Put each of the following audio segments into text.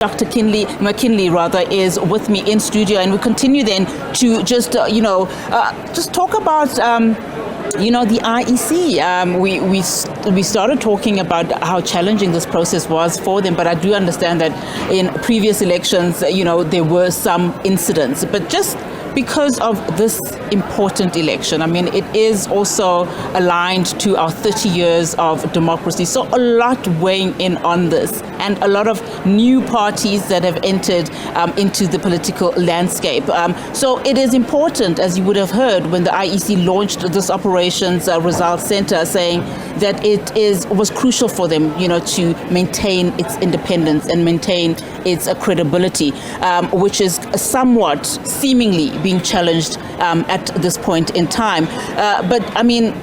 Dr. McKinley is with me in studio, and we continue then to just just talk about the IEC. We started talking about how challenging this process was for them, but I do understand that in previous elections, there were some incidents, but just because of this important election, I mean, it is also aligned to our 30 years of democracy. So a lot weighing in on this, and a lot of new parties that have entered into the political landscape. So it is important, as you would have heard, when the IEC launched this Operations Results Center, saying that it was crucial for them, to maintain its independence and maintain its credibility, which is somewhat seemingly being challenged at this point in time. But I mean,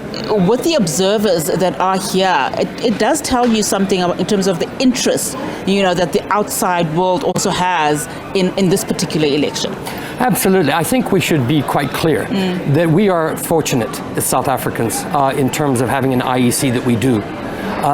with the observers that are here, it does tell you something in terms of the interest, that the outside world also has in this particular election. Absolutely. I think we should be quite clear that we are fortunate as South Africans in terms of having an IEC that we do.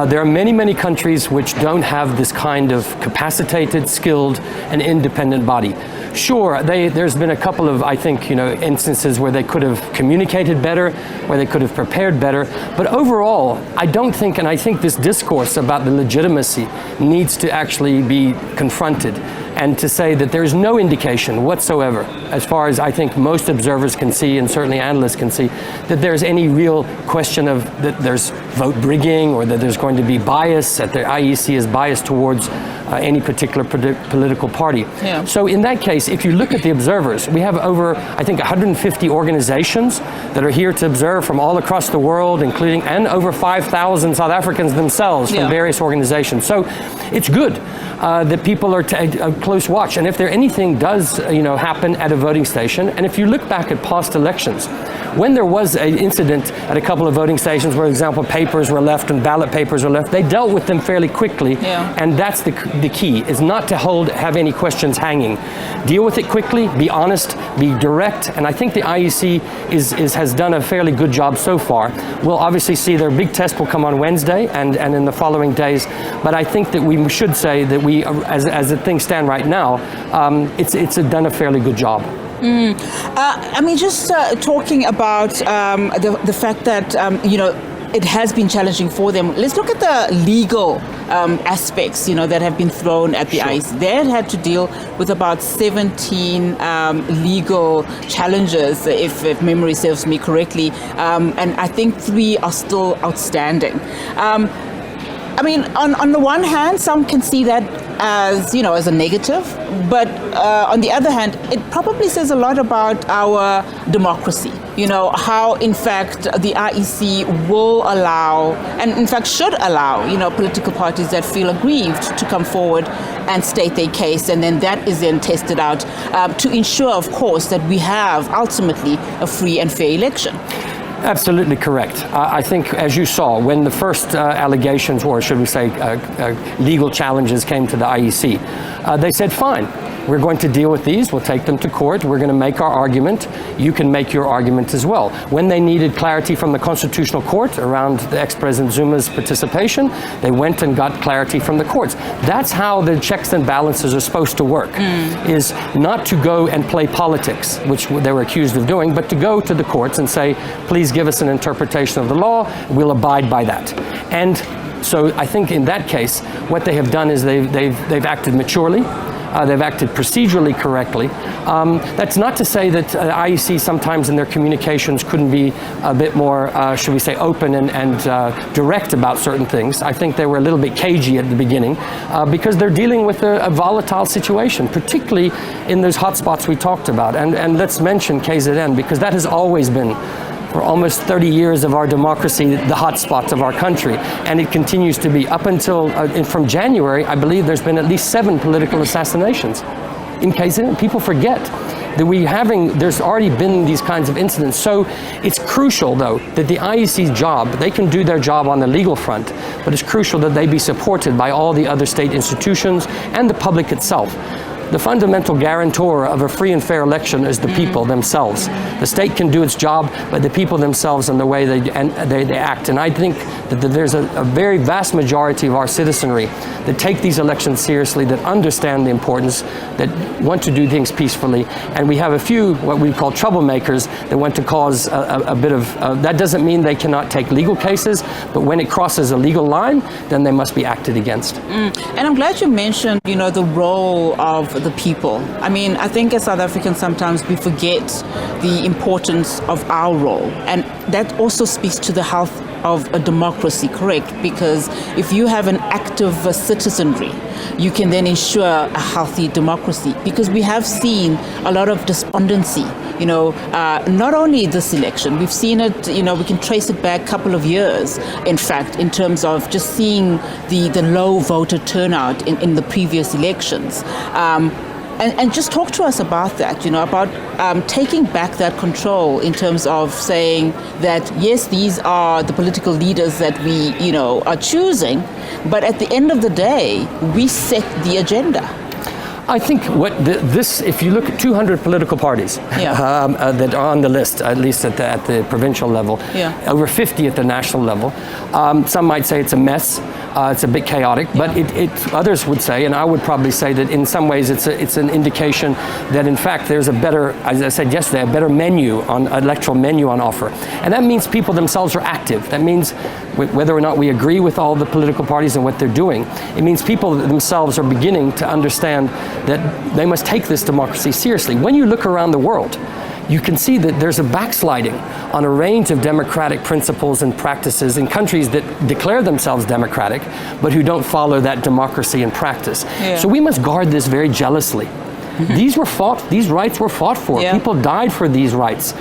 There are many, many countries which don't have this kind of capacitated, skilled, and independent body. Sure, there's been a couple of, I think, instances where they could have communicated better, where they could have prepared better. But overall, I don't think, and I think this discourse about the legitimacy needs to actually be confronted, and to say that there's no indication whatsoever, as far as I think most observers can see, and certainly analysts can see, that there's any real question of that there's vote rigging, or that there's going to be bias, that the IEC is biased towards any particular political party. Yeah. So in that case, if you look at the observers, we have over, I think, 150 organizations that are here to observe from all across the world, including, and over 5,000 South Africans themselves from various organizations. So it's good that people are a close watch. And if anything does, happen at a voting station, and if you look back at past elections, when there was an incident at a couple of voting stations where, for example, papers were left and ballot papers were left, they dealt with them fairly quickly. Yeah. And that's the key, is not to have any questions hanging. Deal with it quickly, be honest, be direct, and I think the IEC has done a fairly good job so far. We'll obviously see their big test will come on Wednesday and in the following days, but I think that we should say that we, as the things stand right now, it's done a fairly good job. I mean, just talking about the fact that, it has been challenging for them. Let's look at the legal aspects, that have been thrown at the IEC. They had to deal with about 17 legal challenges, if memory serves me correctly, and I think 3 are still outstanding. I mean, on the one hand, some can see that as a negative, but on the other hand, it probably says a lot about our democracy. How in fact the IEC will allow, and in fact should allow, political parties that feel aggrieved to come forward and state their case, and then that is then tested out to ensure, of course, that we have ultimately a free and fair election. Absolutely correct. I think, as you saw, when the first allegations, or should we say legal challenges, came to the IEC, they said, fine, we're going to deal with these, we'll take them to court, we're going to make our argument, you can make your argument as well. When they needed clarity from the Constitutional Court around the ex-President Zuma's participation, they went and got clarity from the courts. That's how the checks and balances are supposed to work, is not to go and play politics, which they were accused of doing, but to go to the courts and say, please give us an interpretation of the law, we'll abide by that. And so I think in that case, what they have done is they've acted maturely. They've acted procedurally correctly. That's not to say that IEC sometimes in their communications couldn't be a bit more, should we say, open and direct about certain things. I think they were a little bit cagey at the beginning because they're dealing with a volatile situation, particularly in those hotspots we talked about. And let's mention KZN, because that has always been, for almost 30 years of our democracy, the hotspots of our country. And it continues to be. Up until, from January, I believe there's been at least 7 political assassinations in KZN. People forget that there's already been these kinds of incidents. So it's crucial, though, that the IEC's job, they can do their job on the legal front, but it's crucial that they be supported by all the other state institutions and the public itself. the fundamental guarantor of a free and fair election is the people themselves. The state can do its job, but the people themselves and the way they act. And I think that there's a very vast majority of our citizenry that take these elections seriously, that understand the importance, that want to do things peacefully. And we have a few what we call troublemakers that want to cause a bit of, that doesn't mean they cannot take legal cases, but when it crosses a legal line, then they must be acted against. And I'm glad you mentioned, the role of the people. I mean, I think as South Africans sometimes we forget the importance of our role, and that also speaks to the health of a democracy, correct? Because if you have an active citizenry, you can then ensure a healthy democracy. Because we have seen a lot of despondency, not only this election, we've seen it, we can trace it back a couple of years, in fact, in terms of just seeing the low voter turnout in the previous elections. And just talk to us about that, about taking back that control in terms of saying that, yes, these are the political leaders that we, are choosing, but at the end of the day, we set the agenda. I think if you look at 200 political parties that are on the list, at least at the provincial level, over 50 at the national level, some might say it's a mess. It's a bit chaotic, but others would say, and I would probably say that in some ways it's an indication that in fact there's a better, as I said yesterday, a better electoral menu on offer. And that means people themselves are active. That means whether or not we agree with all the political parties and what they're doing, it means people themselves are beginning to understand that they must take this democracy seriously. When you look around the world, you can see that there's a backsliding on a range of democratic principles and practices in countries that declare themselves democratic, but who don't follow that democracy in practice. So we must guard this very jealously. These rights were fought for. People died for these rights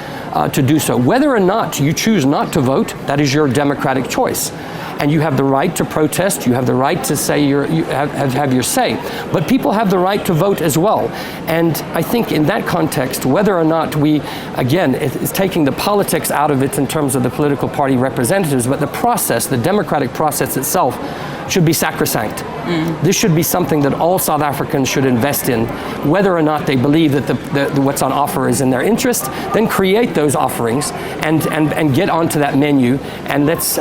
to do so. Whether or not you choose not to vote, that is your democratic choice. And you have the right to protest, you have the right to say you have your say. But people have the right to vote as well. And I think in that context, whether or not we, again, it's taking the politics out of it in terms of the political party representatives, but the process, the democratic process itself, should be sacrosanct. This should be something that all South Africans should invest in, whether or not they believe that what's on offer is in their interest. Then create those offerings and get onto that menu, and let's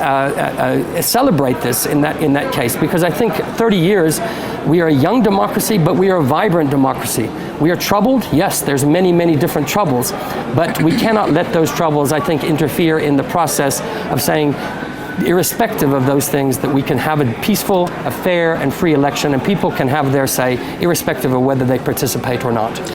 celebrate this in that case. Because I think 30 years, we are a young democracy, but we are a vibrant democracy. We are troubled. Yes, there's many, many different troubles, but we cannot let those troubles, I think, interfere in the process of saying, irrespective of those things, that we can have a peaceful, a fair and free election, and people can have their say irrespective of whether they participate or not.